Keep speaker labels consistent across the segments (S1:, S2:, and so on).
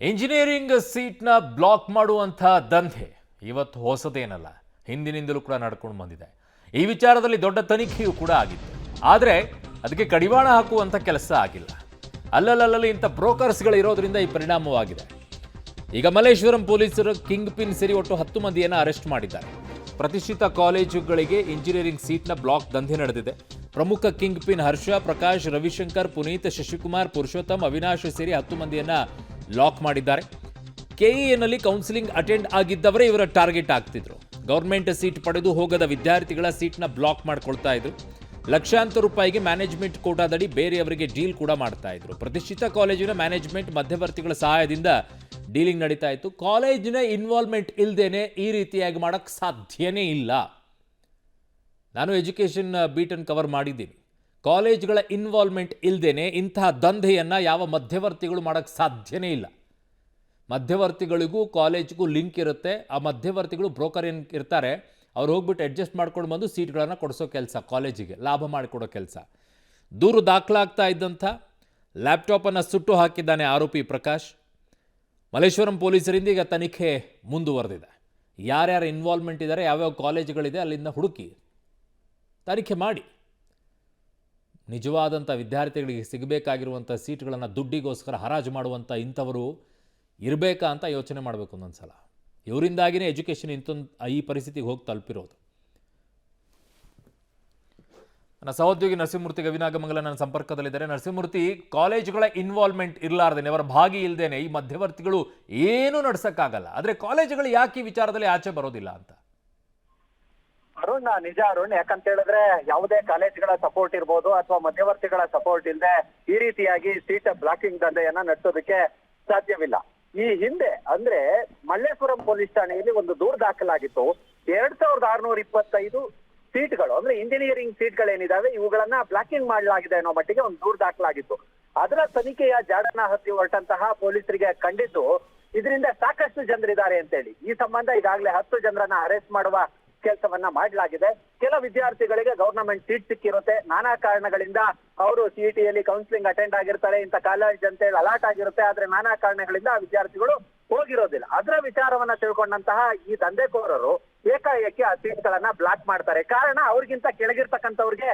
S1: Engineering ಸೀಟ್ನ block ಮಾಡುವಂಥ ದಂಧೆ ಇವತ್ತು ಹೊಸದೇನಲ್ಲ, ಹಿಂದಿನಿಂದಲೂ ಕೂಡ ನಡ್ಕೊಂಡು ಬಂದಿದೆ. ಈ ವಿಚಾರದಲ್ಲಿ ದೊಡ್ಡ ತನಿಖೆಯೂ ಕೂಡ ಆಗಿತ್ತು. ಆದರೆ ಅದಕ್ಕೆ ಕಡಿವಾಣ ಹಾಕುವಂಥ ಕೆಲಸ ಆಗಿಲ್ಲ. ಅಲ್ಲಲ್ಲಿ ಇಂಥ ಬ್ರೋಕರ್ಸ್ಗಳು ಇರೋದ್ರಿಂದ ಈ ಪರಿಣಾಮವಾಗಿದೆ. ಈಗ ಮಲ್ಲೇಶ್ವರಂ ಪೊಲೀಸರು ಕಿಂಗ್ ಪಿನ್ ಸೇರಿ ಒಟ್ಟು 10 ಮಂದಿಯನ್ನು ಅರೆಸ್ಟ್ ಮಾಡಿದ್ದಾರೆ. ಪ್ರತಿಷ್ಠಿತ ಕಾಲೇಜುಗಳಿಗೆ ಇಂಜಿನಿಯರಿಂಗ್ ಸೀಟ್ನ ಬ್ಲಾಕ್ ದಂಧೆ ನಡೆದಿದೆ. ಪ್ರಮುಖ ಕಿಂಗ್ ಪಿನ್ ಹರ್ಷ, ಪ್ರಕಾಶ್, ರವಿಶಂಕರ್, ಪುನೀತ್, ಶಶಿಕುಮಾರ್, ಪುರುಷೋತ್ತಮ್, ಅವಿನಾಶ್ ಸೇರಿ 10 ಮಂದಿಯನ್ನು ಲಾಕ್ ಮಾಡಿದ್ದಾರೆ. ಕೆಇಎನಲ್ಲಿ ಕೌನ್ಸಿಲಿಂಗ್ ಅಟೆಂಡ್ ಆಗಿದ್ದವರೇ ಇವರ ಟಾರ್ಗೆಟ್ ಆಗ್ತಿದ್ರು. ಗೌರ್ಮೆಂಟ್ ಸೀಟ್ ಪಡೆದು ಹೋಗದ ವಿದ್ಯಾರ್ಥಿಗಳ ಸೀಟ್ನ ಬ್ಲಾಕ್ ಮಾಡ್ಕೊಳ್ತಾ ಇದ್ರು. ಲಕ್ಷಾಂತರ ರೂಪಾಯಿಗೆ ಮ್ಯಾನೇಜ್ಮೆಂಟ್ ಕೋಟಾದಡಿ ಬೇರೆಯವರಿಗೆ ಡೀಲ್ ಕೂಡ ಮಾಡ್ತಾ ಇದ್ರು. ಪ್ರತಿಷ್ಠಿತ ಕಾಲೇಜಿನ ಮ್ಯಾನೇಜ್ಮೆಂಟ್ ಮಧ್ಯವರ್ತಿಗಳ ಸಹಾಯದಿಂದ ಡೀಲಿಂಗ್ ನಡೀತಾ ಇತ್ತು. ಕಾಲೇಜಿನ ಇನ್ವಾಲ್ವ್ಮೆಂಟ್ ಇಲ್ಲದೇನೆ ಈ ರೀತಿಯಾಗಿ ಮಾಡೋಕ್ಕೆ ಸಾಧ್ಯನೇ ಇಲ್ಲ. ನಾನು ಎಜುಕೇಷನ್ ಬೀಟನ್ನು ಕವರ್ ಮಾಡಿದ್ದೀನಿ. ಕಾಲೇಜ್ಗಳ ಇನ್ವಾಲ್ವ್ಮೆಂಟ್ ಇಲ್ಲದೇನೆ ಇಂತಹ ದಂಧೆಯನ್ನು ಯಾವ ಮಧ್ಯವರ್ತಿಗಳು ಮಾಡೋಕ್ಕೆ ಸಾಧ್ಯನೇ ಇಲ್ಲ. ಮಧ್ಯವರ್ತಿಗಳಿಗೂ ಕಾಲೇಜ್ಗೂ ಲಿಂಕ್ ಇರುತ್ತೆ. ಆ ಮಧ್ಯವರ್ತಿಗಳು ಬ್ರೋಕರ್ ಏನು ಇರ್ತಾರೆ, ಅವ್ರು ಹೋಗ್ಬಿಟ್ಟು ಅಡ್ಜಸ್ಟ್ ಮಾಡ್ಕೊಂಡು ಬಂದು ಸೀಟ್ಗಳನ್ನು ಕೊಡಿಸೋ ಕೆಲಸ, ಕಾಲೇಜಿಗೆ ಲಾಭ ಮಾಡಿಕೊಡೋ ಕೆಲಸ. ದೂರು ದಾಖಲಾಗ್ತಾ ಇದ್ದಂಥ ಲ್ಯಾಪ್ಟಾಪನ್ನು ಸುಟ್ಟು ಹಾಕಿದ್ದಾನೆ ಆರೋಪಿ ಪ್ರಕಾಶ್. ಮಲ್ಲೇಶ್ವರಂ ಪೊಲೀಸರಿಂದ ಈಗ ತನಿಖೆ ಮುಂದುವರೆದಿದೆ. ಯಾರ್ಯಾರು ಇನ್ವಾಲ್ವ್ಮೆಂಟ್ ಇದ್ದಾರೆ, ಯಾವ್ಯಾವ ಕಾಲೇಜುಗಳಿದೆ ಅಲ್ಲಿಂದ ಹುಡುಕಿ ತನಿಖೆ ಮಾಡಿ ನಿಜವಾದಂಥ ವಿದ್ಯಾರ್ಥಿಗಳಿಗೆ ಸಿಗಬೇಕಾಗಿರುವಂಥ ಸೀಟ್ಗಳನ್ನು ದುಡ್ಡಿಗೋಸ್ಕರ ಹರಾಜು ಮಾಡುವಂಥ ಇಂಥವರು ಇರಬೇಕಾ ಅಂತ ಯೋಚನೆ ಮಾಡಬೇಕು ಒಂದೊಂದು ಸಲ. ಇವರಿಂದಾಗಿಯೇ ಎಜುಕೇಷನ್ ಈ ಪರಿಸ್ಥಿತಿಗೆ ಹೋಗಿ ತಲುಪಿರೋದು. ನನ್ನ ಸಹೋದ್ಯೋಗಿ ನರಸಿಂಹಮೂರ್ತಿ ಗವಿನಾಗಮಂಗಲ ನನ್ನ ಸಂಪರ್ಕದಲ್ಲಿದ್ದಾರೆ. ನರಸಿಂಹಮೂರ್ತಿ, ಕಾಲೇಜುಗಳ ಇನ್ವಾಲ್ವ್ಮೆಂಟ್ ಇರಲಾರ್ದೇನೆ, ಅವರ ಭಾಗಿ ಇಲ್ಲದೇನೆ ಈ ಮಧ್ಯವರ್ತಿಗಳು ಏನೂ ನಡೆಸೋಕ್ಕಾಗಲ್ಲ. ಆದರೆ ಕಾಲೇಜುಗಳು ಯಾಕೆ ಈ ವಿಚಾರದಲ್ಲಿ ಆಚೆ ಬರೋದಿಲ್ಲ ಅಂತ?
S2: ಅರುಣ್, ನಿಜ ಅರುಣ್. ಯಾಕಂತ ಹೇಳಿದ್ರೆ ಯಾವುದೇ ಕಾಲೇಜ್ಗಳ ಸಪೋರ್ಟ್ ಇರ್ಬೋದು ಅಥವಾ ಮಧ್ಯವರ್ತಿಗಳ ಸಪೋರ್ಟ್ ಇಲ್ಲದೆ ಈ ರೀತಿಯಾಗಿ ಸೀಟ್ ಬ್ಲಾಕಿಂಗ್ ದಂಧೆಯನ್ನ ನಡೆಸೋದಕ್ಕೆ ಸಾಧ್ಯವಿಲ್ಲ. ಈ ಹಿಂದೆ ಅಂದ್ರೆ ಮಲ್ಲೇಶ್ವರಂ ಪೊಲೀಸ್ ಠಾಣೆಯಲ್ಲಿ ಒಂದು ದೂರು ದಾಖಲಾಗಿತ್ತು. 2625 ಸೀಟ್ಗಳು ಅಂದ್ರೆ ಇಂಜಿನಿಯರಿಂಗ್ ಸೀಟ್ಗಳೇನಿದಾವೆ ಇವುಗಳನ್ನ ಬ್ಲಾಕಿಂಗ್ ಮಾಡಲಾಗಿದೆ ಅನ್ನೋ ಮಟ್ಟಿಗೆ ಒಂದು ದೂರು ದಾಖಲಾಗಿತ್ತು. ಅದರ ತನಿಖೆಯ ಜಾಡನ್ನ ಹತ್ತಿ ಹೊರಟಂತಹ ಪೊಲೀಸರಿಗೆ ಕಂಡಿದ್ದು ಇದರಿಂದ ಸಾಕಷ್ಟು ಜನರಿದ್ದಾರೆ ಅಂತೇಳಿ ಈ ಸಂಬಂಧ ಈಗಾಗಲೇ 10 ಜನರನ್ನ ಅರೆಸ್ಟ್ ಮಾಡುವ ಕೆಲಸವನ್ನ ಮಾಡಲಾಗಿದೆ. ಕೆಲ ವಿದ್ಯಾರ್ಥಿಗಳಿಗೆ ಗವರ್ನಮೆಂಟ್ ಸೀಟ್ ಸಿಕ್ಕಿರುತ್ತೆ, ನಾನಾ ಕಾರಣಗಳಿಂದ ಅವರು ಸಿಇಟಿಯಲ್ಲಿ ಕೌನ್ಸಿಲಿಂಗ್ ಅಟೆಂಡ್ ಆಗಿರ್ತಾರೆ, ಇಂಥ ಕಾಲೇಜ್ ಅಂತ ಹೇಳಿ ಅಲಾಟ್ ಆಗಿರುತ್ತೆ. ಆದ್ರೆ ನಾನಾ ಕಾರಣಗಳಿಂದ ಆ ವಿದ್ಯಾರ್ಥಿಗಳು ಹೋಗಿರೋದಿಲ್ಲ. ಅದರ ವಿಚಾರವನ್ನ ತಿಳ್ಕೊಂಡಂತಹ ಈ ದಂಧೆಕೋರರು ಏಕಾಏಕಿ ಆ ಸೀಟ್ಗಳನ್ನ ಬ್ಲಾಕ್ ಮಾಡ್ತಾರೆ. ಕಾರಣ ಅವ್ರಿಗಿಂತ ಕೆಳಗಿರ್ತಕ್ಕಂಥವ್ರಿಗೆ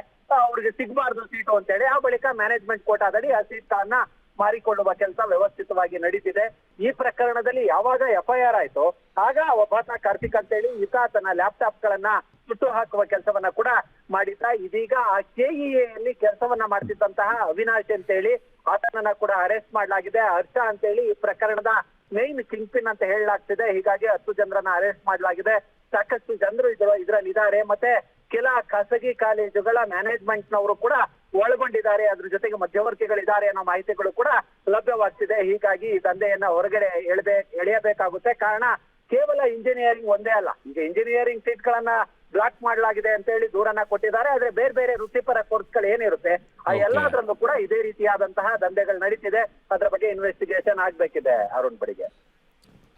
S2: ಅವ್ರಿಗೆ ಸಿಗಬಾರ್ದು ಸೀಟು ಅಂತೇಳಿ ಆ ಬಳಿಕ ಮ್ಯಾನೇಜ್ಮೆಂಟ್ ಕೋಟಾದಡಿ ಆ ಸೀಟ್ಗಳನ್ನ ಮಾರಿಕೊಳ್ಳುವ ಕೆಲಸ ವ್ಯವಸ್ಥಿತವಾಗಿ ನಡೀತಿದೆ. ಈ ಪ್ರಕರಣದಲ್ಲಿ ಯಾವಾಗ FIR ಆಯ್ತು ಆಗ ಒಬ್ಬಾತ ಕಾರ್ತಿಕ್ ಅಂತೇಳಿ ಈತ ತನ್ನ ಲ್ಯಾಪ್ಟಾಪ್ ಗಳನ್ನ ಸುಟ್ಟು ಹಾಕುವ ಕೆಲಸವನ್ನ ಕೂಡ ಮಾಡಿದ್ದ. ಇದೀಗ ಆ ಕೆಇಎಯಲ್ಲಿ ಕೆಲಸವನ್ನ ಮಾಡ್ತಿದ್ದಂತಹ ಅವಿನಾಶ್ ಅಂತೇಳಿ ಆತನನ್ನ ಕೂಡ ಅರೆಸ್ಟ್ ಮಾಡಲಾಗಿದೆ. ಹರ್ಷ ಅಂತೇಳಿ ಈ ಪ್ರಕರಣದ ಮೇನ್ ಕಿಂಗ್ ಪಿನ್ ಅಂತ ಹೇಳಲಾಗ್ತಿದೆ. ಹೀಗಾಗಿ 10 ಜನರನ್ನ ಅರೆಸ್ಟ್ ಮಾಡಲಾಗಿದೆ. ಸಾಕಷ್ಟು ಜನರು ಇದರಲ್ಲಿದ್ದಾರೆ. ಮತ್ತೆ ಕೆಲ ಖಾಸಗಿ ಕಾಲೇಜುಗಳ ಮ್ಯಾನೇಜ್ಮೆಂಟ್ ನವರು ಕೂಡ ಒಳಗೊಂಡಿದ್ದಾರೆ. ಅದ್ರ ಜೊತೆಗೆ ಮಧ್ಯವರ್ತಿಗಳಿದ್ದಾರೆ ಅನ್ನೋ ಮಾಹಿತಿಗಳು ಕೂಡ ಲಭ್ಯವಾಗ್ತಿದೆ. ಹೀಗಾಗಿ ಈ ದಂಧೆಯನ್ನ ಹೊರಗಡೆ ಎಳೆಯಬೇಕಾಗುತ್ತೆ. ಕಾರಣ ಕೇವಲ ಇಂಜಿನಿಯರಿಂಗ್ ಒಂದೇ ಅಲ್ಲ. ಈಗ ಇಂಜಿನಿಯರಿಂಗ್ ಸೀಟ್ಗಳನ್ನ ಬ್ಲಾಕ್ ಮಾಡಲಾಗಿದೆ ಅಂತ ಹೇಳಿ ದೂರನ್ನ ಕೊಟ್ಟಿದ್ದಾರೆ. ಆದ್ರೆ ಬೇರೆ ಬೇರೆ ವೃತ್ತಿಪರ ಕೋರ್ಸ್ಗಳು ಏನಿರುತ್ತೆ ಆ ಎಲ್ಲದರಲ್ಲೂ ಕೂಡ ಇದೇ ರೀತಿಯಾದಂತಹ ದಂಧೆಗಳು ನಡೀತಿದೆ. ಅದರ ಬಗ್ಗೆ ಇನ್ವೆಸ್ಟಿಗೇಷನ್ ಆಗ್ಬೇಕಿದೆ ಅರುಣ್ ಬಡಿಗೆ.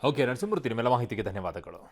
S1: ಓಕೆ ನರಸಿಂಹಮೂರ್ತಿ, ನಿಮ್ಮೆಲ್ಲ ಮಾಹಿತಿಗೆ ಧನ್ಯವಾದಗಳು.